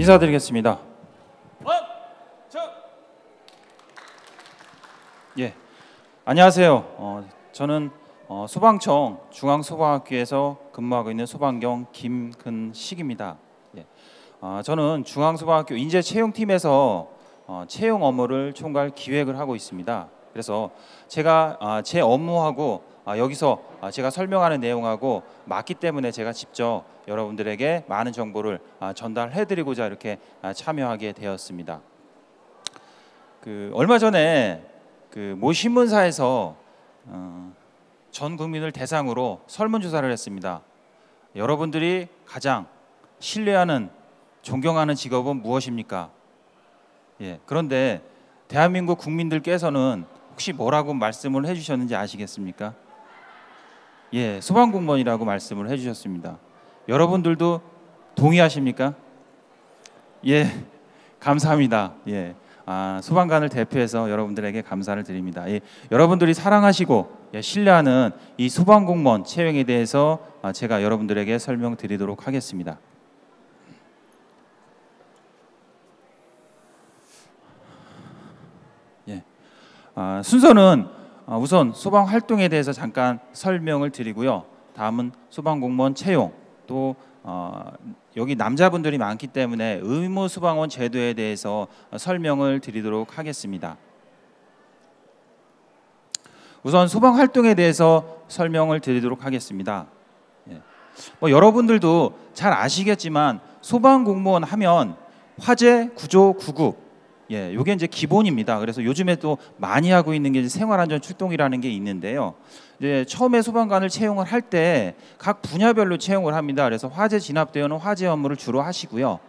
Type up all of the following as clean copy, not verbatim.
인사드리겠습니다. 예, 안녕하세요. 저는 소방청 중앙소방학교에서 근무하고 있는 소방경 김근식입니다. 예, 저는 중앙소방학교 인재채용팀에서 채용 업무를 총괄 기획을 하고 있습니다. 그래서 제가 제 업무하고 여기서 제가 설명하는 내용하고 맞기 때문에 제가 직접 여러분들에게 많은 정보를 전달해드리고자 이렇게 참여하게 되었습니다. 얼마 전에 모 신문사에서 전 국민을 대상으로 설문조사를 했습니다. 여러분들이 가장 신뢰하는, 존경하는 직업은 무엇입니까? 예, 그런데 대한민국 국민들께서는 혹시 뭐라고 말씀을 해주셨는지 아시겠습니까? 예, 소방공무원이라고 말씀을 해주셨습니다. 여러분들도 동의하십니까? 예, 감사합니다. 예, 소방관을 대표해서 여러분들에게 감사를 드립니다. 예, 여러분들이 사랑하시고 신뢰하는 이 소방공무원 채용에 대해서 제가 여러분들에게 설명드리도록 하겠습니다. 예, 순서는 우선 소방 활동에 대해서 잠깐 설명을 드리고요. 다음은 소방공무원 채용, 또 여기 남자분들이 많기 때문에 의무 소방원 제도에 대해서 설명을 드리도록 하겠습니다. 우선 소방 활동에 대해서 설명을 드리도록 하겠습니다. 예. 여러분들도 잘 아시겠지만 소방공무원 하면 화재, 구조, 구급, 예, 요게 이제 기본입니다. 그래서 요즘에 또 많이 하고 있는 게 생활안전 출동이라는 게 있는데요. 이제 처음에 소방관을 채용을 할 때 각 분야별로 채용을 합니다. 그래서 화재 진압대원은 화재 업무를 주로 하시고요.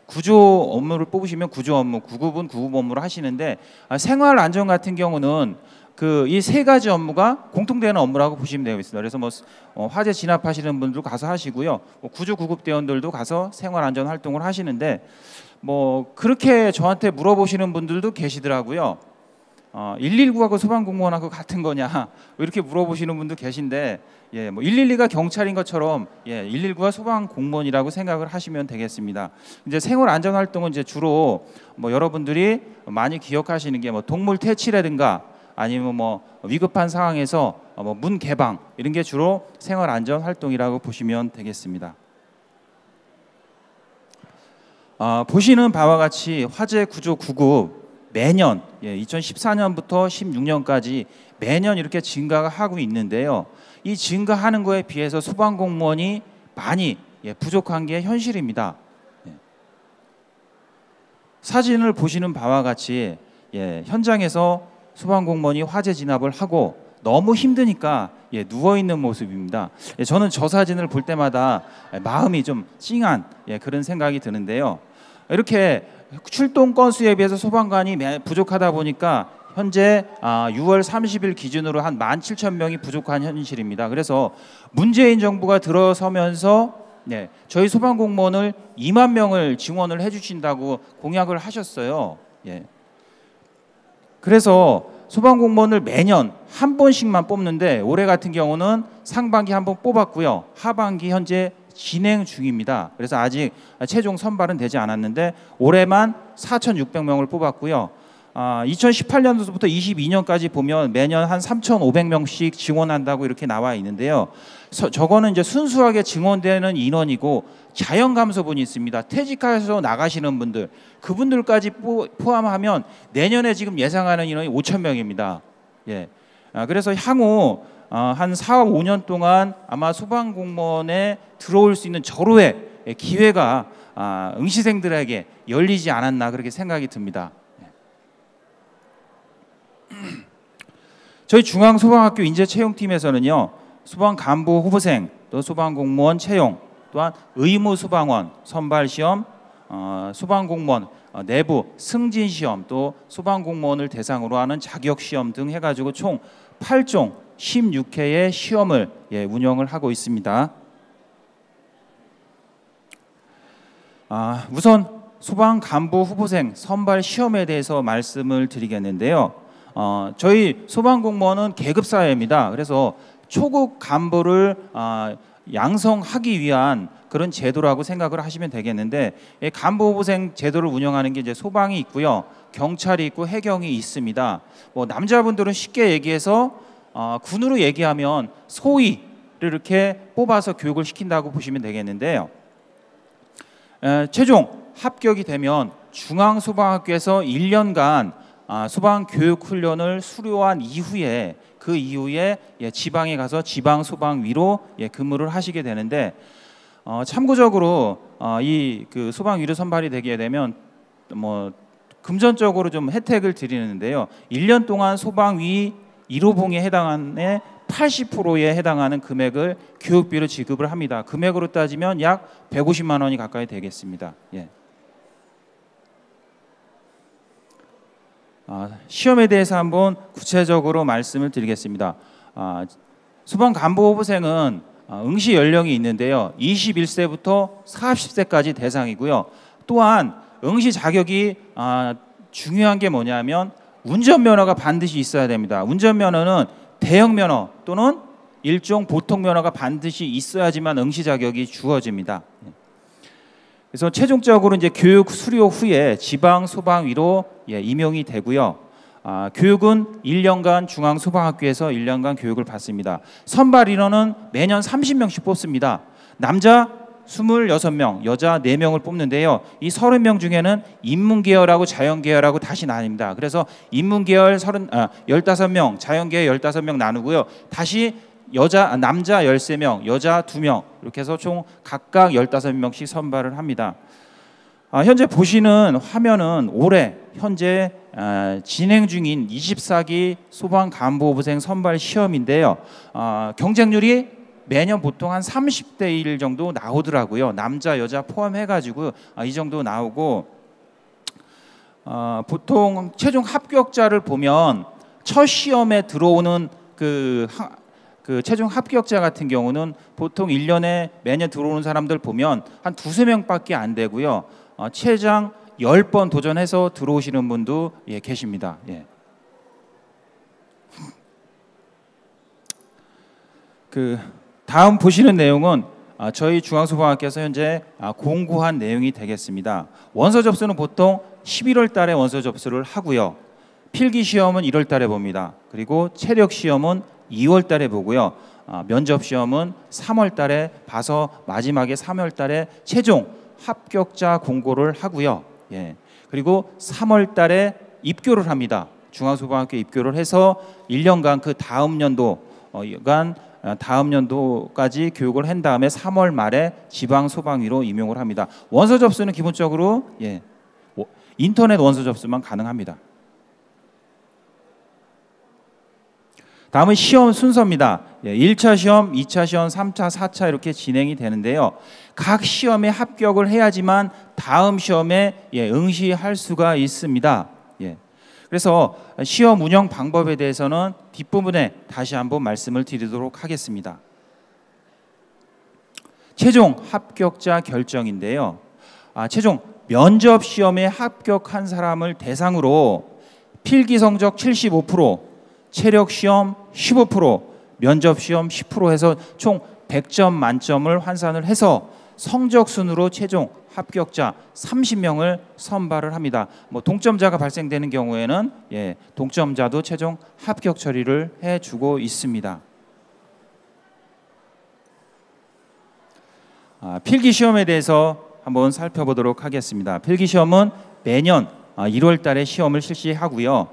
구조 업무를 뽑으시면 구조 업무, 구급은 구급 업무를 하시는데 생활안전 같은 경우는 이 세 가지 업무가 공통되는 업무라고 보시면 되어 있습니다. 그래서 화재 진압하시는 분들 가서 하시고요. 구조 구급 대원들도 가서 생활안전 활동을 하시는데 그렇게 저한테 물어보시는 분들도 계시더라고요. 119하고 소방공무원하고 같은 거냐 이렇게 물어보시는 분도 계신데, 예, 112가 경찰인 것처럼 119가 소방공무원이라고 생각을 하시면 되겠습니다. 이제 생활안전 활동은 이제 주로 여러분들이 많이 기억하시는 게 동물 퇴치라든가 아니면 위급한 상황에서 문 개방 이런 게 주로 생활안전 활동이라고 보시면 되겠습니다. 보시는 바와 같이 화재, 구조, 구급 매년 2014년부터 16년까지 매년 이렇게 증가가 하고 있는데요. 이 증가하는 거에 비해서 소방공무원이 많이 부족한 게 현실입니다. 사진을 보시는 바와 같이 현장에서 소방공무원이 화재 진압을 하고 너무 힘드니까 누워있는 모습입니다. 저는 저 사진을 볼 때마다 마음이 좀 찡한 그런 생각이 드는데요. 이렇게 출동 건수에 비해서 소방관이 부족하다 보니까 현재 6월 30일 기준으로 한 17,000명이 부족한 현실입니다. 그래서 문재인 정부가 들어서면서 저희 소방공무원을 2만 명을 지원을 해주신다고 공약을 하셨어요. 그래서 소방공무원을 매년 한 번씩만 뽑는데 올해 같은 경우는 상반기 한 번 뽑았고요. 하반기 현재 진행 중입니다. 그래서 아직 최종 선발은 되지 않았는데 올해만 4,600명을 뽑았고요. 2018년도부터 22년까지 보면 매년 한 3,500명씩 지원한다고 이렇게 나와 있는데요. 저거는 이제 순수하게 증원되는 인원이고 자연감소분이 있습니다. 퇴직해서 나가시는 분들, 그분들까지 포함하면 내년에 지금 예상하는 인원이 5,000명입니다. 예. 그래서 향후 한 4, 5년 동안 아마 소방공무원에 들어올 수 있는 절호의 기회가 응시생들에게 열리지 않았나 그렇게 생각이 듭니다. 저희 중앙소방학교 인재채용팀에서는요, 소방간부 후보생, 또 소방공무원 채용, 또한 의무소방원 선발시험, 소방공무원 내부 승진시험, 또 소방공무원을 대상으로 하는 자격시험 등 해가지고 총 8종 16회의 시험을 운영을 하고 있습니다. 우선 소방간부 후보생 선발 시험에 대해서 말씀을 드리겠는데요. 저희 소방공무원은 계급사회입니다. 그래서 초급 간부를 양성하기 위한 그런 제도라고 생각을 하시면 되겠는데, 간부후보생 제도를 운영하는 게 이제 소방이 있고요, 경찰이 있고 해경이 있습니다. 뭐 남자분들은 쉽게 얘기해서 군으로 얘기하면 소위를 이렇게 뽑아서 교육을 시킨다고 보시면 되겠는데요. 최종 합격이 되면 중앙소방학교에서 1년간 소방교육훈련을 수료한 이후에 그 이후에 지방에 가서 지방소방위로 근무를 하시게 되는데, 참고적으로 이 그 소방위로 선발이 되게 되면 뭐 금전적으로 좀 혜택을 드리는데요. 1년 동안 소방위 1호봉에 해당하는 80%에 해당하는 금액을 교육비로 지급을 합니다. 금액으로 따지면 약 150만 원이 가까이 되겠습니다. 예. 시험에 대해서 한번 구체적으로 말씀을 드리겠습니다. 소방간부후보생은 응시 연령이 있는데요. 21세부터 40세까지 대상이고요. 또한 응시 자격이 중요한 게 뭐냐면 운전면허가 반드시 있어야 됩니다. 운전면허는 대형면허 또는 일종 보통면허가 반드시 있어야지만 응시 자격이 주어집니다. 그래서 최종적으로 이제 교육 수료 후에 지방 소방위로 임용이 되고요. 교육은 1년간 중앙소방학교에서 1년간 교육을 받습니다. 선발 인원은 매년 30명씩 뽑습니다. 남자 26명, 여자 4명을 뽑는데요. 이 30명 중에는 인문계열하고 자연계열하고 다시 나뉩니다. 그래서 인문계열 15명, 자연계열 15명 나누고요. 다시 남자 13명, 여자 2명 이렇게 해서 총 각각 15명씩 선발을 합니다. 현재 보시는 화면은 올해 현재 진행 중인 24기 소방간부후보생 선발 시험인데요. 경쟁률이 매년 보통 한 30대 1 정도 나오더라고요. 남자 여자 포함해가지고 이 정도 나오고, 보통 최종 합격자를 보면 첫 시험에 들어오는 그 최종 합격자 같은 경우는 보통 1년에 매년 들어오는 사람들 보면 한 2~3명밖에 안 되고요. 최장 10번 도전해서 들어오시는 분도 계십니다. 예. 다음 보시는 내용은 저희 중앙소방학교에서 현재 공고한 내용이 되겠습니다. 원서 접수는 보통 11월 달에 원서 접수를 하고요. 필기 시험은 1월 달에 봅니다. 그리고 체력 시험은 2월 달에 보고요. 면접 시험은 3월 달에 봐서 마지막에 3월 달에 최종 합격자 공고를 하고요. 예. 그리고 3월 달에 입교를 합니다. 중앙소방학교 입교를 해서 1년간 그 다음 연도까지 교육을 한 다음에 3월 말에 지방소방위로 임용을 합니다. 원서 접수는 기본적으로 인터넷 원서 접수만 가능합니다. 다음은 시험 순서입니다. 1차 시험, 2차 시험, 3차, 4차 이렇게 진행이 되는데요. 각 시험에 합격을 해야지만 다음 시험에 응시할 수가 있습니다. 그래서 시험 운영 방법에 대해서는 뒷부분에 다시 한번 말씀을 드리도록 하겠습니다. 최종 합격자 결정인데요. 최종 면접 시험에 합격한 사람을 대상으로 필기 성적 75%, 체력 시험 15%, 면접 시험 10% 해서 총 100점 만점을 환산을 해서 성적 순으로 최종 합격자 30명을 선발을 합니다. 뭐 동점자가 발생되는 경우에는 동점자도 최종 합격 처리를 해주고 있습니다. 필기 시험에 대해서 한번 살펴보도록 하겠습니다. 필기 시험은 매년 1월 달에 시험을 실시하고요.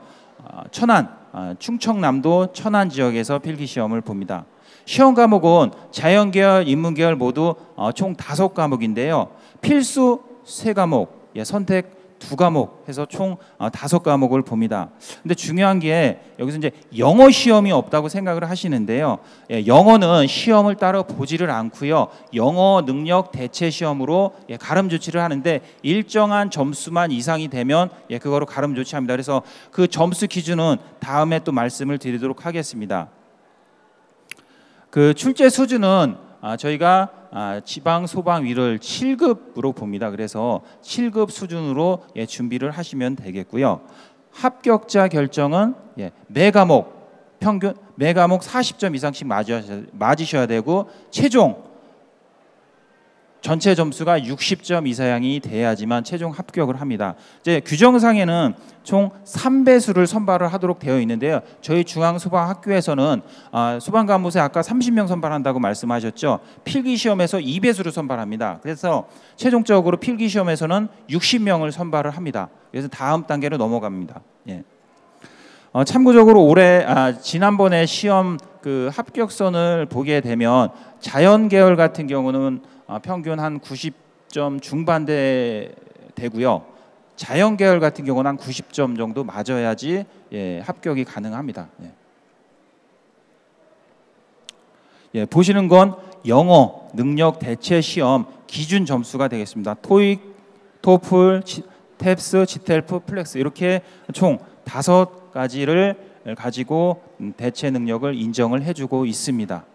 충청남도 천안 지역에서 필기 시험을 봅니다. 시험 과목은 자연계열, 인문계열 모두 총 5과목인데요. 필수 3과목, 선택 2과목 해서 총 5과목을 봅니다. 근데 중요한 게 여기서 이제 영어 시험이 없다고 생각을 하시는데요. 영어는 시험을 따로 보지를 않고요. 영어 능력 대체 시험으로 가름 조치를 하는데 일정한 점수만 이상이 되면 그거로 가름 조치합니다. 그래서 그 점수 기준은 다음에 또 말씀을 드리도록 하겠습니다. 그 출제 수준은 저희가 지방소방위를 7급으로 봅니다. 그래서 7급 수준으로 준비를 하시면 되겠고요. 합격자 결정은 매 과목 40점 이상씩 맞으셔야 되고 최종 전체 점수가 60점 이상이 돼야지만 최종 합격을 합니다. 이제 규정상에는 총 3배수를 선발을 하도록 되어 있는데요. 저희 중앙소방학교에서는 소방관무소에 아까 30명 선발한다고 말씀하셨죠. 필기시험에서 2배수를 선발합니다. 그래서 최종적으로 필기시험에서는 60명을 선발을 합니다. 그래서 다음 단계로 넘어갑니다. 예. 참고적으로 지난번에 시험 그 합격선을 보게 되면 자연 계열 같은 경우는 평균 한 90점 중반대 되고요. 자연 계열 같은 경우는 한 90점 정도 맞아야지 합격이 가능합니다. 보시는 건 영어 능력 대체 시험 기준 점수가 되겠습니다. 토익, 토플, 탭스, 지텔프, 플렉스 이렇게 총 5가지를 가지고 대체 능력을 인정을 해주고 있습니다.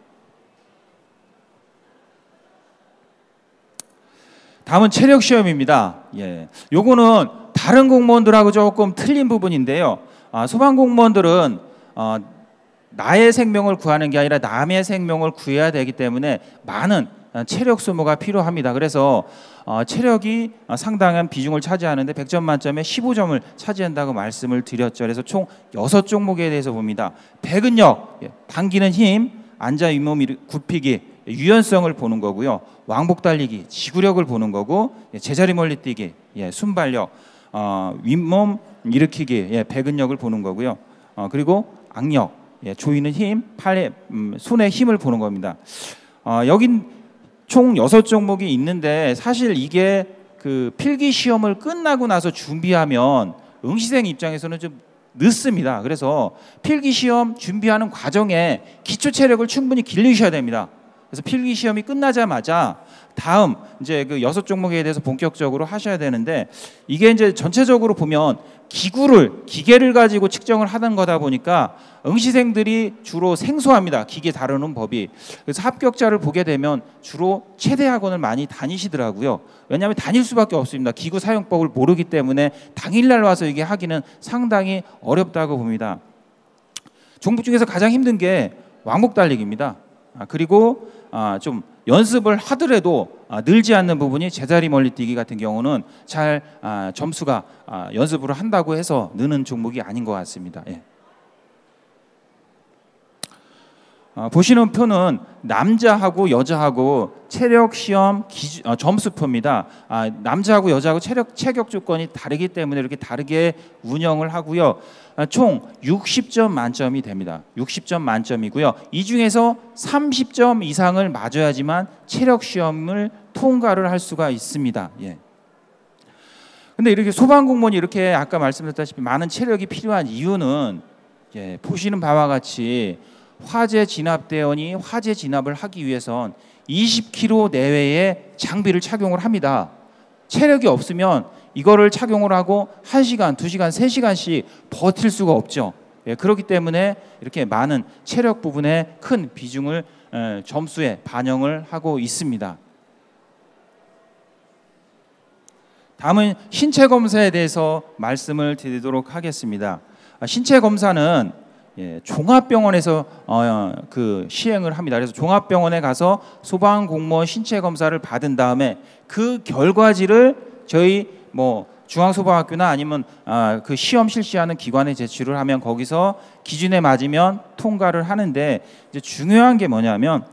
다음은 체력 시험입니다. 요거는 다른 공무원들하고 조금 틀린 부분인데요. 소방 공무원들은 나의 생명을 구하는 게 아니라 남의 생명을 구해야 되기 때문에 많은 체력 소모가 필요합니다. 그래서 체력이 상당한 비중을 차지하는데 100점 만점에 15점을 차지한다고 말씀을 드렸죠. 그래서 총 6종목에 대해서 봅니다. 배근력, 당기는 힘, 앉아 윗몸 굽히기, 유연성을 보는 거고요. 왕복 달리기, 지구력을 보는 거고, 제자리 멀리 뛰기, 순발력, 윗몸 일으키기, 배근력을 보는 거고요. 그리고 악력, 조이는 힘, 팔에 손에 힘을 보는 겁니다. 여긴 총 6종목이 있는데 사실 이게 그 필기 시험을 끝나고 나서 준비하면 응시생 입장에서는 좀 늦습니다. 그래서 필기 시험 준비하는 과정에 기초 체력을 충분히 길러주셔야 됩니다. 그래서 필기 시험이 끝나자마자 다음 이제 그 6종목에 대해서 본격적으로 하셔야 되는데 이게 이제 전체적으로 보면 기계를 가지고 측정을 하는 거다 보니까 응시생들이 주로 생소합니다. 기계 다루는 법이. 그래서 합격자를 보게 되면 주로 체대 학원을 많이 다니시더라고요. 왜냐하면 다닐 수밖에 없습니다. 기구 사용법을 모르기 때문에 당일날 와서 이게 하기는 상당히 어렵다고 봅니다. 종목 중에서 가장 힘든 게 왕복 달리기입니다. 그리고 좀 연습을 하더라도 늘지 않는 부분이 제자리 멀리 뛰기 같은 경우는 잘 점수가 연습을 한다고 해서 느는 종목이 아닌 것 같습니다. 보시는 표는 남자하고 여자하고 체력 시험 점수표입니다. 남자하고 여자하고 체격 조건이 다르기 때문에 이렇게 다르게 운영을 하고요. 총 60점 만점이 됩니다. 60점 만점이고요. 이 중에서 30점 이상을 맞아야지만 체력 시험을 통과를 할 수가 있습니다. 근데 이렇게 소방공무원이 이렇게 아까 말씀드렸다시피 많은 체력이 필요한 이유는 보시는 바와 같이 화재 진압대원이 화재 진압을 하기 위해선 20kg 내외의 장비를 착용을 합니다. 체력이 없으면 이거를 착용을 하고 1시간, 2시간, 3시간씩 버틸 수가 없죠. 그렇기 때문에 이렇게 많은 체력 부분에 큰 비중을 점수에 반영을 하고 있습니다. 다음은 신체 검사에 대해서 말씀을 드리도록 하겠습니다. 신체 검사는 종합병원에서 시행을 합니다. 그래서 종합병원에 가서 소방공무원 신체 검사를 받은 다음에 그 결과지를 저희 중앙소방학교나 아니면 그 시험 실시하는 기관에 제출을 하면 거기서 기준에 맞으면 통과를 하는데 이제 중요한 게 뭐냐면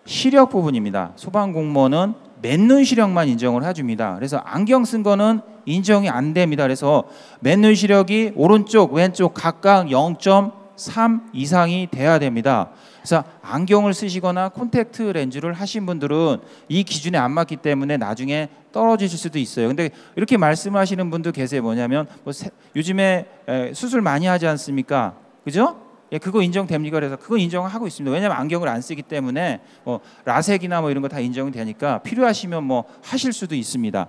시력 부분입니다. 소방공무원은 맨눈 시력만 인정을 해줍니다. 그래서 안경 쓴 거는 인정이 안 됩니다. 그래서 맨눈 시력이 오른쪽, 왼쪽 각각 0.3 이상이 돼야 됩니다. 그래서 안경을 쓰시거나 콘택트 렌즈를 하신 분들은 이 기준에 안 맞기 때문에 나중에 떨어지실 수도 있어요. 근데 이렇게 말씀하시는 분도 계세요. 뭐냐면 요즘에 수술 많이 하지 않습니까? 그죠? 그거 인정됩니까? 그래서 그거 인정하고 있습니다. 왜냐하면 안경을 안 쓰기 때문에 라섹이나 이런 거 다 인정이 되니까 필요하시면 하실 수도 있습니다.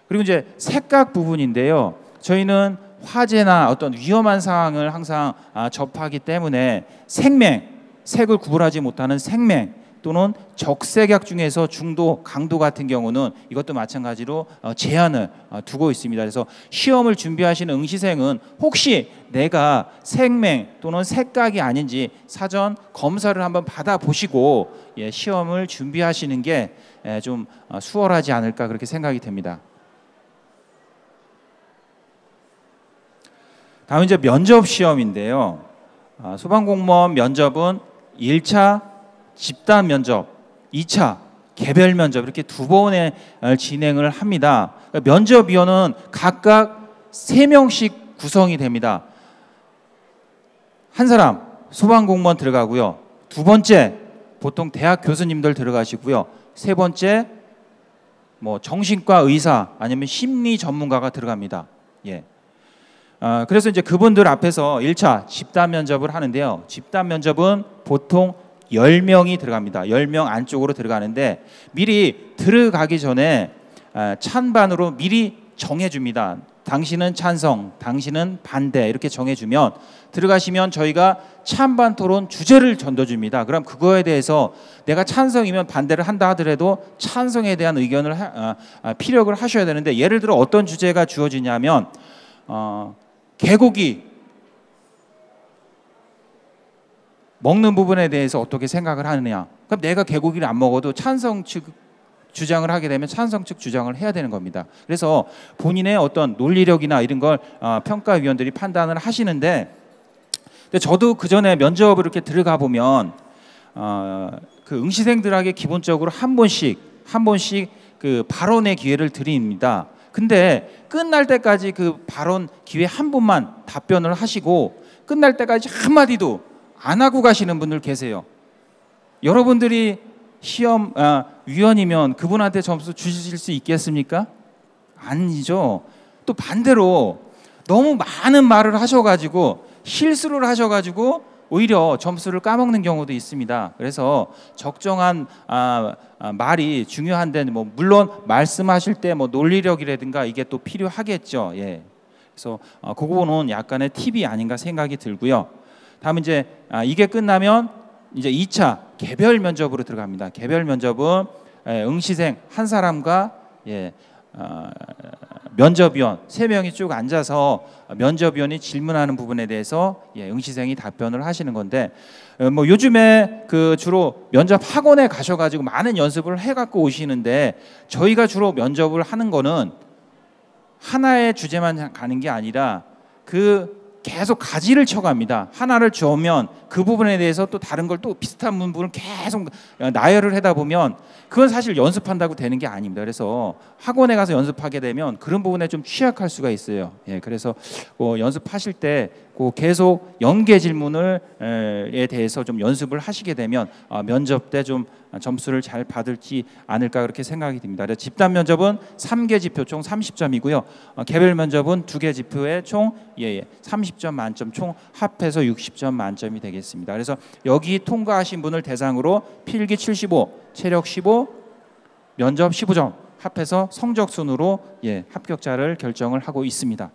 그리고 이제 색각 부분인데요. 저희는 화재나 어떤 위험한 상황을 항상 접하기 때문에 색을 구분하지 못하는 생맹, 또는 적색약 중에서 중도, 강도 같은 경우는 이것도 마찬가지로 제한을 두고 있습니다. 그래서 시험을 준비하시는 응시생은 혹시 내가 색맹 또는 색각이 아닌지 사전 검사를 한번 받아보시고 시험을 준비하시는 게 좀 수월하지 않을까 그렇게 생각이 됩니다. 다음 이제 면접 시험인데요. 소방공무원 면접은 1차 집단 면접, 2차 개별 면접 이렇게 두 번에 진행을 합니다. 면접위원은 각각 3명씩 구성이 됩니다. 한 사람 소방공무원 들어가고요. 두 번째 보통 대학 교수님들 들어가시고요. 세 번째 뭐 정신과 의사 아니면 심리 전문가가 들어갑니다. 예. 그래서 이제 그분들 앞에서 1차 집단 면접을 하는데요. 집단 면접은 보통 10명이 들어갑니다. 10명 안쪽으로 들어가는데 미리 들어가기 전에 찬반으로 미리 정해줍니다. 당신은 찬성, 당신은 반대 이렇게 정해주면 들어가시면 저희가 찬반 토론 주제를 던져줍니다. 그럼 그거에 대해서 내가 찬성이면 반대를 한다 하더라도 찬성에 대한 의견을 피력을 하셔야 되는데 예를 들어 어떤 주제가 주어지냐면 개고기 먹는 부분에 대해서 어떻게 생각을 하느냐. 그럼 내가 개고기를 안 먹어도 찬성 측 주장을 하게 되면 찬성 측 주장을 해야 되는 겁니다. 그래서 본인의 어떤 논리력이나 이런 걸 평가위원들이 판단을 하시는데 근데 저도 그 전에 면접을 이렇게 들어가 보면 그 응시생들에게 기본적으로 한 번씩 그 발언의 기회를 드립니다. 근데 끝날 때까지 그 발언 기회 한 번만 답변을 하시고 끝날 때까지 한마디도 안 하고 가시는 분들 계세요. 여러분들이 시험 위원이면 그분한테 점수 주실 수 있겠습니까? 아니죠. 또 반대로 너무 많은 말을 하셔가지고 실수를 하셔가지고 오히려 점수를 까먹는 경우도 있습니다. 그래서 적정한 말이 중요한데 뭐 물론 말씀하실 때 뭐 논리력이라든가 이게 또 필요하겠죠. 예. 그래서 그 부분은 약간의 팁이 아닌가 생각이 들고요. 다음 이제 이게 끝나면 이제 2차 개별 면접으로 들어갑니다. 개별 면접은 응시생 한 사람과 면접위원 3명이 쭉 앉아서 면접위원이 질문하는 부분에 대해서 응시생이 답변을 하시는 건데 뭐 요즘에 그 주로 면접 학원에 가셔가지고 많은 연습을 해갖고 오시는데 저희가 주로 면접을 하는 거는 하나의 주제만 가는 게 아니라 그 계속 가지를 쳐갑니다. 하나를 주면 그 부분에 대해서 또 다른 걸 또 비슷한 부분을 계속 나열을 하다 보면 그건 사실 연습한다고 되는 게 아닙니다. 그래서 학원에 가서 연습하게 되면 그런 부분에 좀 취약할 수가 있어요. 예, 그래서 연습하실 때 계속 연계 질문을에 대해서 좀 연습을 하시게 되면 면접 때 좀 점수를 잘 받을지 않을까 그렇게 생각이 듭니다. 그래서 집단 면접은 3개 지표 총 30점이고요. 개별 면접은 2개 지표에 총 30점 만점 총 합해서 60점 만점이 되겠습니다. 그래서 여기 통과하신 분을 대상으로 필기 75, 체력 15, 면접 15점 합해서 성적 순으로 합격자를 결정을 하고 있습니다.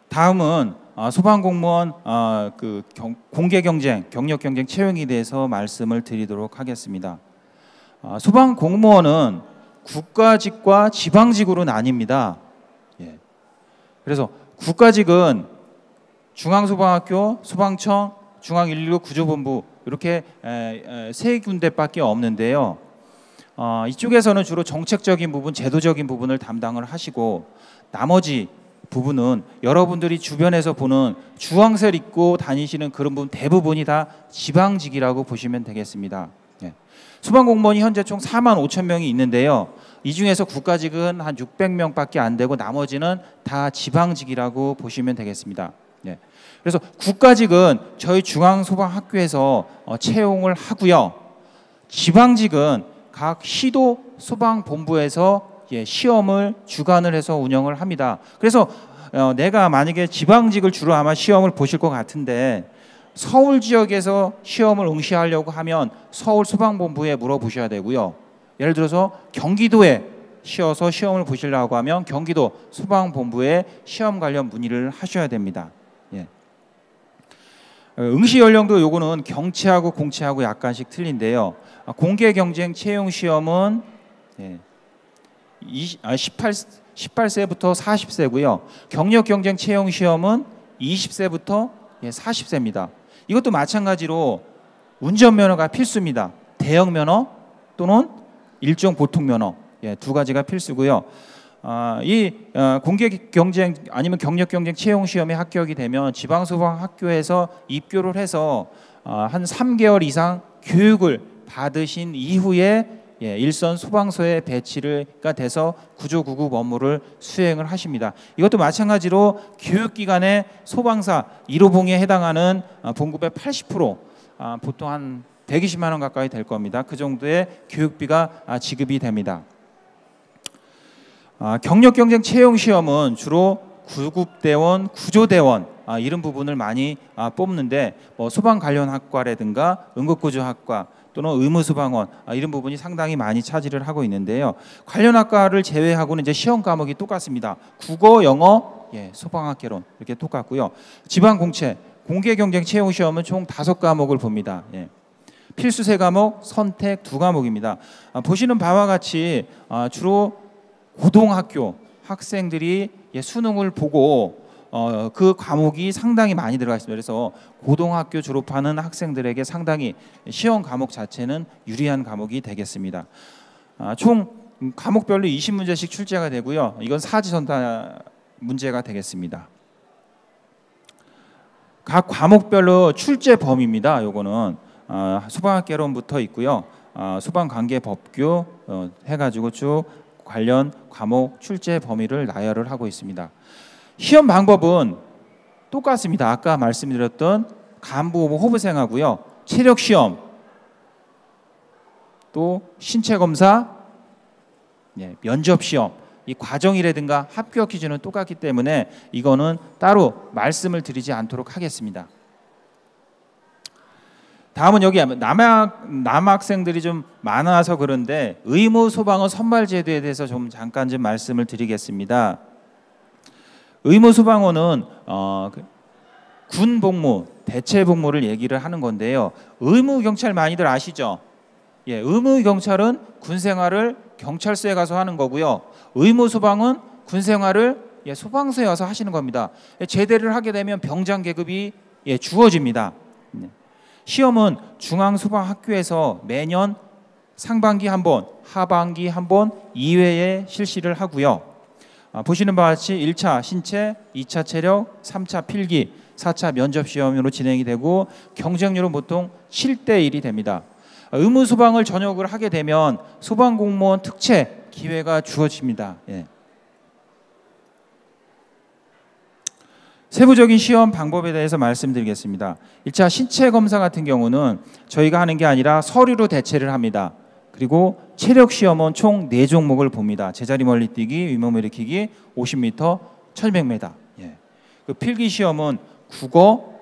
다음은 소방공무원 그 공개 경쟁, 경력 경쟁 채용에 대해서 말씀을 드리도록 하겠습니다. 소방공무원은 국가직과 지방직으로 나뉩니다. 그래서 국가직은 중앙소방학교, 소방청, 중앙119 구조본부 이렇게 3군데밖에 없는데요. 이쪽에서는 주로 정책적인 부분, 제도적인 부분을 담당을 하시고 나머지 부분은 여러분들이 주변에서 보는 주황색 입고 다니시는 그런 부분 대부분이 다 지방직이라고 보시면 되겠습니다. 소방공무원이 현재 총 4만 5천 명이 있는데요. 이 중에서 국가직은 한 600명밖에 안 되고 나머지는 다 지방직이라고 보시면 되겠습니다. 그래서 국가직은 저희 중앙소방학교에서 채용을 하고요. 지방직은 각 시도 소방본부에서 시험을 주관을 해서 운영을 합니다. 그래서 내가 만약에 지방직을 주로 아마 시험을 보실 것 같은데 서울 지역에서 시험을 응시하려고 하면 서울 소방본부에 물어보셔야 되고요. 예를 들어서 경기도에 쉬어서 시험을 보시려고 하면 경기도 소방본부에 시험 관련 문의를 하셔야 됩니다. 응시 연령도 요거는 경채하고 공채하고 약간씩 틀린데요. 공개 경쟁 채용 시험은 18세부터 40세고요. 경력 경쟁 채용 시험은 20세부터 40세입니다. 이것도 마찬가지로 운전면허가 필수입니다. 대형 면허 또는 일종 보통 면허 두 가지가 필수고요. 공개 경쟁 아니면 경력 경쟁 채용 시험에 합격이 되면 지방소방학교에서 입교를 해서 한 3개월 이상 교육을 받으신 이후에 일선 소방서에 배치가 돼서 구조구급 업무를 수행을 하십니다. 이것도 마찬가지로 교육기관의 소방사 1호봉에 해당하는 봉급의 80% 보통 한 120만 원 가까이 될 겁니다. 그 정도의 교육비가 지급이 됩니다. 경력 경쟁 채용 시험은 주로 구급대원, 구조대원 이런 부분을 많이 뽑는데 소방 관련 학과라든가 응급구조학과 또는 의무소방원 이런 부분이 상당히 많이 차지를 하고 있는데요. 관련 학과를 제외하고는 이제 시험 과목이 똑같습니다. 국어, 영어, 소방학개론 이렇게 똑같고요. 지방공채, 공개 경쟁 채용 시험은 총 5과목을 봅니다. 필수 3과목, 선택 2과목입니다. 보시는 바와 같이 주로 고등학교 학생들이 수능을 보고 그 과목이 상당히 많이 들어가 있습니다. 그래서 고등학교 졸업하는 학생들에게 상당히 시험 과목 자체는 유리한 과목이 되겠습니다. 총 과목별로 20문제씩 출제가 되고요. 이건 사지선다 문제가 되겠습니다. 각 과목별로 출제 범위입니다. 요거는 소방학개론부터 있고요. 소방관계법규 해가지고 쭉 관련 과목 출제 범위를 나열을 하고 있습니다. 시험 방법은 똑같습니다. 아까 말씀드렸던 간부 호부생하고요. 체력 시험, 또 신체 검사, 면접 시험, 이 과정이라든가 합격 기준은 똑같기 때문에 이거는 따로 말씀을 드리지 않도록 하겠습니다. 다음은 여기 남학생들이 좀 많아서 그런데 의무 소방어 선발 제도에 대해서 잠깐 말씀을 드리겠습니다. 의무 소방어는 군 복무, 대체 복무를 얘기를 하는 건데요. 의무 경찰 많이들 아시죠? 의무 경찰은 군 생활을 경찰서에 가서 하는 거고요. 의무 소방은 군 생활을 소방서에 와서 하시는 겁니다. 제대를 하게 되면 병장 계급이 주어집니다. 시험은 중앙소방학교에서 매년 상반기 한 번, 하반기 한 번 2회에 실시를 하고요. 보시는 바와 같이 1차 신체, 2차 체력, 3차 필기, 4차 면접 시험으로 진행이 되고 경쟁률은 보통 7대 1이 됩니다. 의무 소방을 전역을 하게 되면 소방공무원 특채 기회가 주어집니다. 세부적인 시험 방법에 대해서 말씀드리겠습니다. 1차 신체 검사 같은 경우는 저희가 하는 게 아니라 서류로 대체를 합니다. 그리고 체력 시험은 총 4종목을 봅니다. 제자리 멀리뛰기, 윗몸 일으키기, 50m, 1100m. 그 필기 시험은 국어,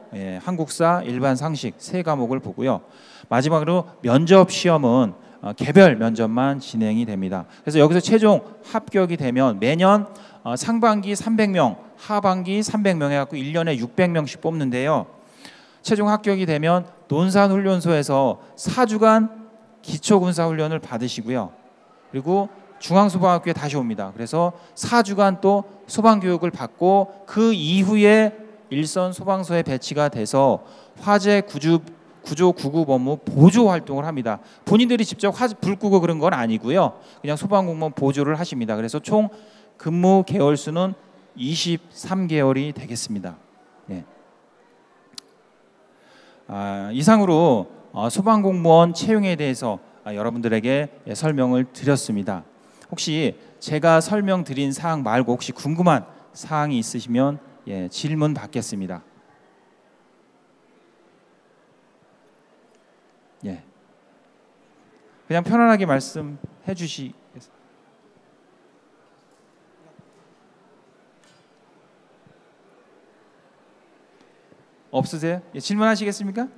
한국사, 일반 상식 3과목을 보고요. 마지막으로 면접 시험은 개별 면접만 진행이 됩니다. 그래서 여기서 최종 합격이 되면 매년 상반기 300명, 하반기 300명 해갖고 1년에 600명씩 뽑는데요. 최종 합격이 되면 논산훈련소에서 4주간 기초군사훈련을 받으시고요. 그리고 중앙소방학교에 다시 옵니다. 그래서 4주간 또 소방교육을 받고 그 이후에 일선 소방서에 배치가 돼서 화재 구조 구급 업무 보조 활동을 합니다. 본인들이 직접 불 끄고 그런 건 아니고요. 그냥 소방공무원 보조를 하십니다. 그래서 총 근무 개월 수는 23개월이 되겠습니다. 이상으로 소방공무원 채용에 대해서 여러분들에게 설명을 드렸습니다. 혹시 제가 설명드린 사항 말고 혹시 궁금한 사항이 있으시면 질문 받겠습니다. 그냥 편안하게 말씀해 주시겠어요? 없으세요? 질문하시겠습니까?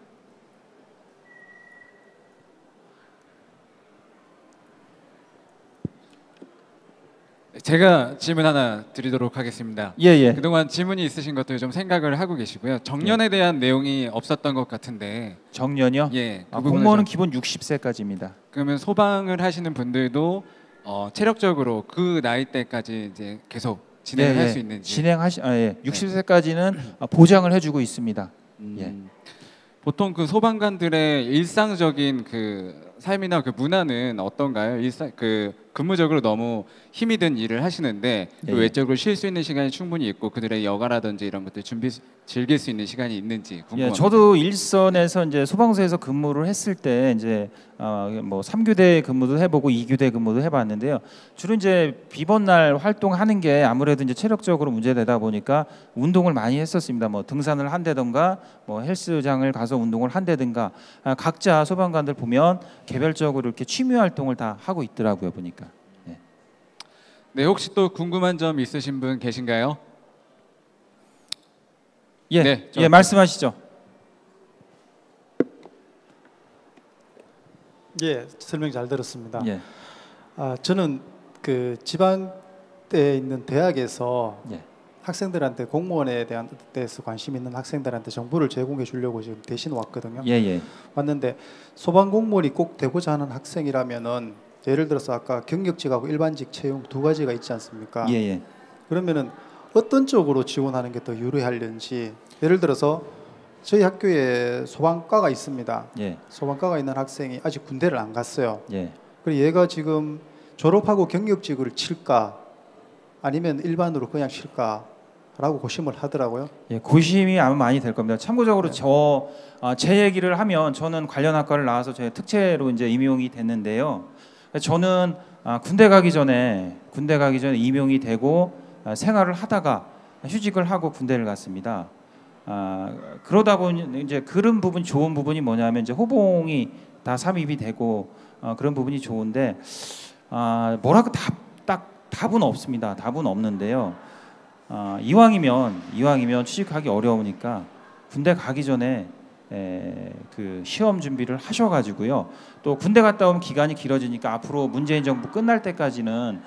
제가 질문 하나 드리도록 하겠습니다. 예, 예. 그동안 질문이 있으신 것들 좀 생각을 하고 계시고요. 정년에 대한 내용이 없었던 것 같은데. 정년이요? 예. 그 공무원은 기본 60세까지입니다. 그러면 소방을 하시는 분들도 체력적으로 그 나이대까지 이제 계속 진행을 할 수 있는지. 60세까지는 보장을 해주고 있습니다. 예. 보통 그 소방관들의 일상적인 그 삶이나 그 문화는 어떤가요? 그 근무적으로 너무 힘이 든 일을 하시는데 그 외적으로 쉴 수 있는 시간이 충분히 있고 그들의 여가라든지 이런 것들 즐길 수 있는 시간이 있는지 궁금합니다. 예, 저도 일선에서 이제 소방서에서 근무를 했을 때 이제 뭐 3교대 근무도 해보고 2교대 근무도 해봤는데요. 주로 이제 비번 날 활동하는 게 아무래도 이제 체력적으로 문제되다 보니까 운동을 많이 했었습니다. 뭐 등산을 한다든가 뭐 헬스장을 가서 운동을 한다든가 각자 소방관들 보면 개별적으로 이렇게 취미 활동을 다 하고 있더라고요 보니까. 예. 네, 혹시 또 궁금한 점 있으신 분 계신가요? 예, 네, 예, 말씀하시죠. 예, 설명 잘 들었습니다. 예. 저는 그 지방에 있는 대학에서 학생들한테 공무원에 대한 데서 관심 있는 학생들한테 정보를 제공해 주려고 지금 대신 왔거든요. 왔는데 소방 공무원이 꼭 되고자 하는 학생이라면은 예를 들어서 아까 경력직하고 일반직 채용 두 가지가 있지 않습니까? 그러면은 어떤 쪽으로 지원하는 게 더 유리할는지 예를 들어서 저희 학교에 소방과가 있습니다. 소방과가 있는 학생이 아직 군대를 안 갔어요. 그리고 얘가 지금 졸업하고 경력직을 칠까 아니면 일반으로 그냥 칠까라고 고심을 하더라고요. 예, 고심이 아마 많이 될 겁니다. 참고적으로 제 얘기를 하면 저는 관련 학과를 나와서 제 특채로 이제 임용이 됐는데요. 저는 군대 가기 전에 임용이 되고 생활을 하다가 휴직을 하고 군대를 갔습니다. 그러다 보니 이제 그런 부분 좋은 부분이 뭐냐면 이제 호봉이 다 삽입이 되고 그런 부분이 좋은데 뭐라고 답은 없습니다. 답은 없는데요. 이왕이면 취직하기 어려우니까 군대 가기 전에 그 시험 준비를 하셔가지고요. 또 군대 갔다 오면 기간이 길어지니까 앞으로 문재인 정부 끝날 때까지는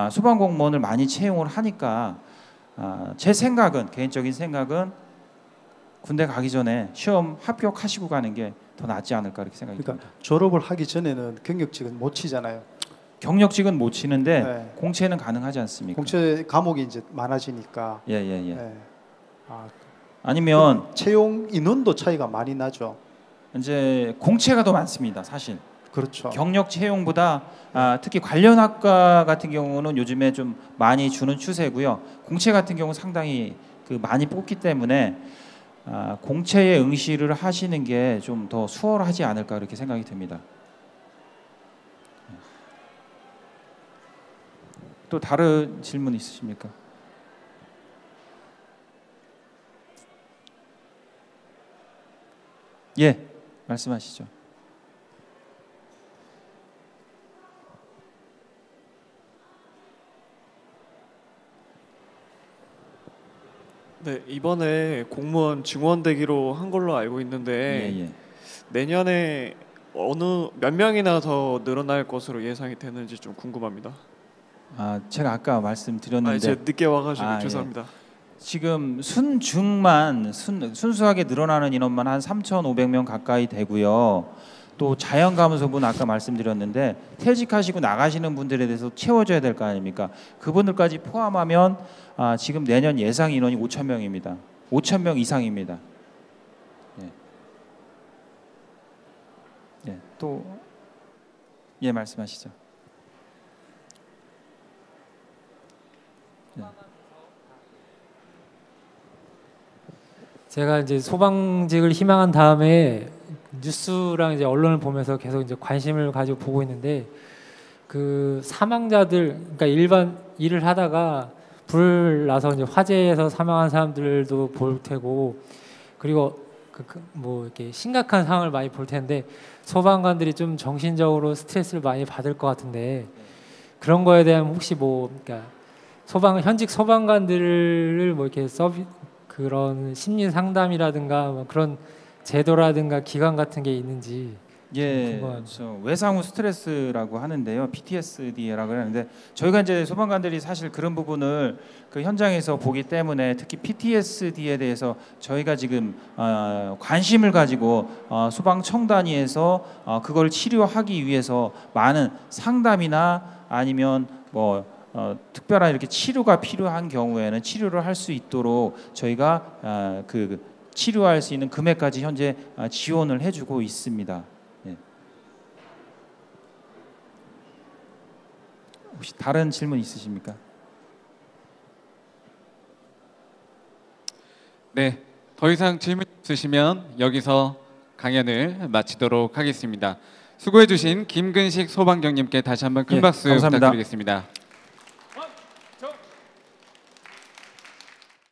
소방 공무원을 많이 채용을 하니까 제 생각은 개인적인 생각은 군대 가기 전에 시험 합격하시고 가는 게 더 낫지 않을까 이렇게 생각이 듭니다. 졸업을 하기 전에는 경력직은 못 치잖아요. 경력직은 못 치는데 공채는 가능하지 않습니까? 공채 과목이 이제 많아지니까. 아니면 채용 인원도 차이가 많이 나죠. 이제 공채가 더 많습니다, 사실. 그렇죠. 경력 채용보다 특히 관련 학과 같은 경우는 요즘에 좀 많이 주는 추세고요. 공채 같은 경우 상당히 많이 뽑기 때문에 공채에 응시를 하시는 게 좀 더 수월하지 않을까 이렇게 생각이 듭니다. 또 다른 질문 있으십니까? 예, 말씀하시죠. 네, 이번에 공무원 증원되기로 한 걸로 알고 있는데 내년에 몇 명이나 더 늘어날 것으로 예상이 되는지 좀 궁금합니다. 제가 아까 말씀드렸는데 제가 늦게 와가지고 죄송합니다. 지금 순중만 순수하게 늘어나는 인원만 한 3,500명 가까이 되고요. 또 자연감소분 아까 말씀드렸는데 퇴직하시고 나가시는 분들에 대해서 채워줘야 될 거 아닙니까? 그분들까지 포함하면 지금 내년 예상 인원이 5,000명입니다. 5,000명 이상입니다. 또 말씀하시죠. 제가 이제 소방직을 희망한 다음에 뉴스랑 이제 언론을 보면서 계속 이제 관심을 가지고 보고 있는데 그 사망자들, 그러니까 일반 일을 하다가 불 나서 이제 화재에서 사망한 사람들도 볼 테고, 그리고 뭐 이렇게 심각한 상황을 많이 볼 텐데 소방관들이 좀 정신적으로 스트레스를 많이 받을 것 같은데 그런 거에 대한 혹시 뭐 그러니까 현직 소방관들을 뭐 이렇게 그런 심리 상담이라든가 뭐 그런 제도라든가 기관 같은 게 있는지 예, 외상 후 스트레스라고 하는데요, PTSD라고 하는데 저희가 이제 소방관들이 사실 그런 부분을 그 현장에서 보기 때문에 특히 PTSD에 대해서 저희가 지금 관심을 가지고 소방청 단위에서 그걸 치료하기 위해서 많은 상담이나 아니면 뭐 특별한 이렇게 치료가 필요한 경우에는 치료를 할 수 있도록 저희가 그 치료할 수 있는 금액까지 현재 지원을 해주고 있습니다. 예. 혹시 다른 질문 있으십니까? 네, 더 이상 질문 있으시면 여기서 강연을 마치도록 하겠습니다. 수고해주신 김근식 소방경님께 다시 한번 큰 박수 감사합니다. 부탁드리겠습니다.